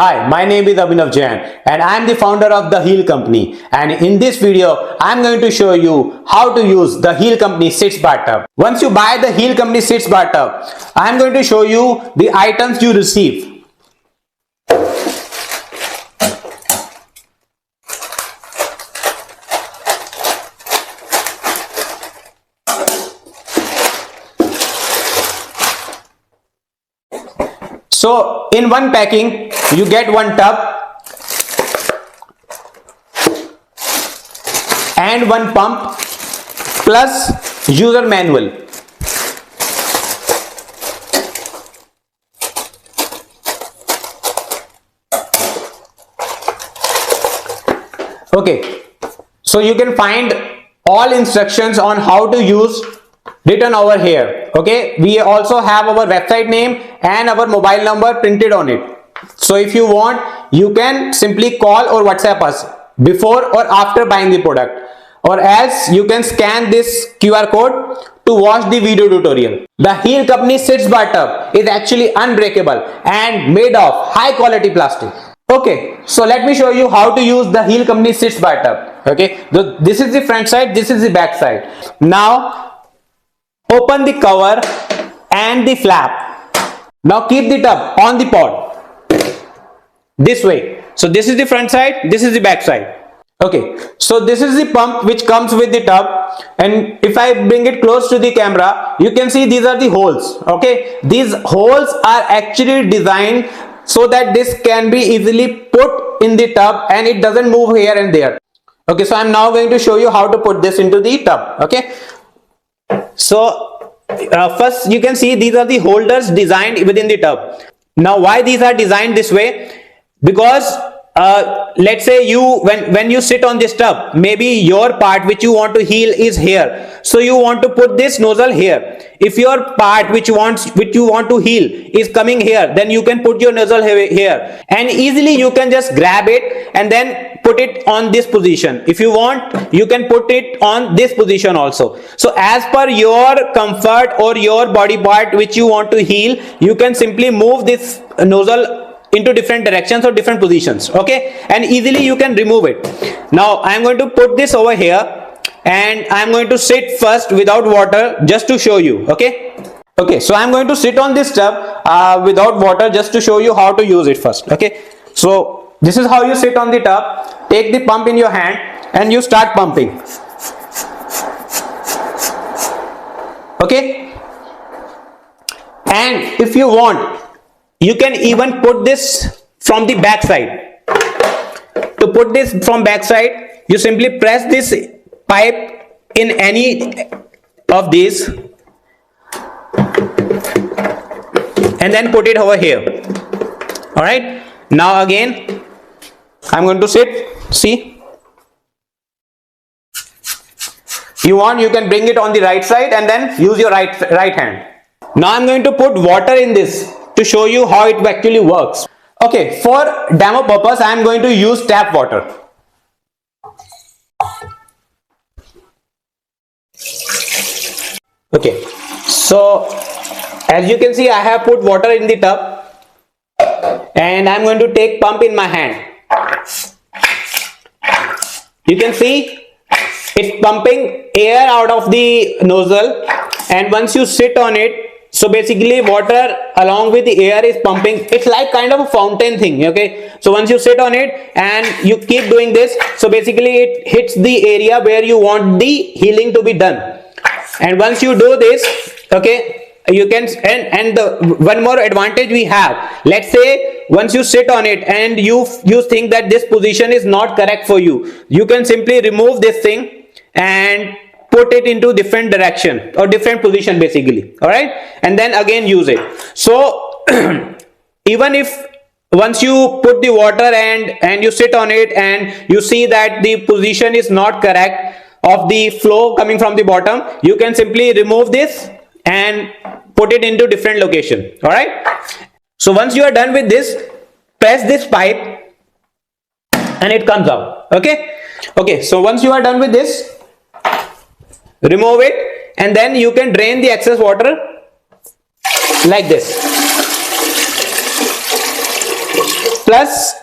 Hi, my name is Abhinav Jain and I am the founder of the Heel Company, and in this video I am going to show you how to use the Heel Company Sitz Bathtub. Once you buy the Heel Company Sitz Bathtub, I am going to show you the items you receive. So in one packing you get one tub and one pump plus user manual. Okay, so you can find all instructions on how to use written over here. Okay, we also have our website name and our mobile number printed on it. So if you want, you can simply call or WhatsApp us before or after buying the product, or else you can scan this QR code to watch the video tutorial. The Heel Company Sitz Bathtub is actually unbreakable and made of high quality plastic. Okay, so let me show you how to use the Heel Company Sitz Bathtub. Okay, this is the front side, this is the back side. Now open the cover and the flap. Now keep the tub on the pot this way. So this is the front side, this is the back side. Okay, so this is the pump which comes with the tub, and if I bring it close to the camera, you can see these are the holes. Okay, these holes are actually designed so that this can be easily put in the tub and it doesn't move here and there. Okay, so I'm now going to show you how to put this into the tub. Okay, so first you can see these are the holders designed within the tub. Now why these are designed this way? Because let's say when you sit on this tub, maybe your part which you want to heal is here, so you want to put this nozzle here. If your part which you want to heal is coming here, then you can put your nozzle here and easily you can just grab it and then put it on this position. If you want, you can put it on this position also. So as per your comfort or your body part which you want to heal, you can simply move this nozzle into different directions or different positions. Okay, and easily you can remove it. Now I am going to put this over here and I am going to sit first without water just to show you. Okay, so I am going to sit on this tub without water just to show you how to use it first. Okay, so this is how you sit on the tub. Take the pump in your hand and you start pumping. Okay, and if you want, you can even put this from the back side. To put this from back side, you simply press this pipe in any of these and then put it over here. All right, now again I'm going to sit. See, you want, you can bring it on the right side and then use your right hand. Now I'm going to put water in this to show you how it actually works. Okay, for demo purpose I am going to use tap water. Okay, so as you can see, I have put water in the tub and I am going to take pump in my hand. You can see it's pumping air out of the nozzle, and once you sit on it, so basically water along with the air is pumping. It's like kind of a fountain thing. Okay, so once you sit on it and you keep doing this, so basically it hits the area where you want the healing to be done. And once you do this, okay, you can, and the one more advantage we have, let's say once you sit on it and you think that this position is not correct for you, you can simply remove this thing and put it into different direction or different position basically. All right, and then again use it. So even if once you put the water and you sit on it and you see that the position is not correct of the flow coming from the bottom, you can simply remove this and put it into different location. All right, so once you are done with this, press this pipe and it comes out. Okay, so once you are done with this, remove it and then you can drain the excess water like this. plus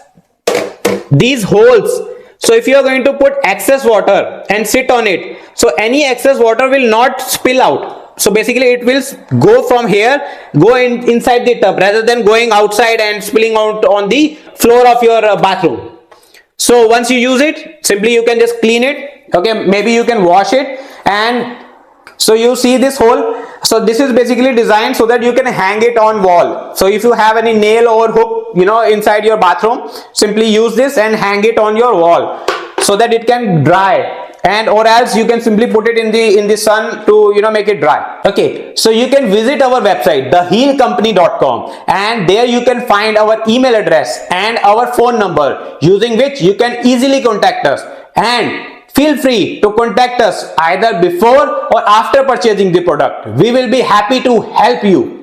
these holes. So if you are going to put excess water and sit on it, so any excess water will not spill out. So basically it will go from here, go inside the tub rather than going outside and spilling out on the floor of your bathroom. So once you use it, simply you can just clean it. Okay, maybe you can wash it. And so you see this hole. So this is basically designed so that you can hang it on wall. So if you have any nail or hook, inside your bathroom, simply use this and hang it on your wall so that it can dry. And or else you can simply put it in the sun to make it dry. Okay, so you can visit our website thehealcompany.com, and there you can find our email address and our phone number, using which you can easily contact us. And feel free to contact us either before or after purchasing the product. We will be happy to help you.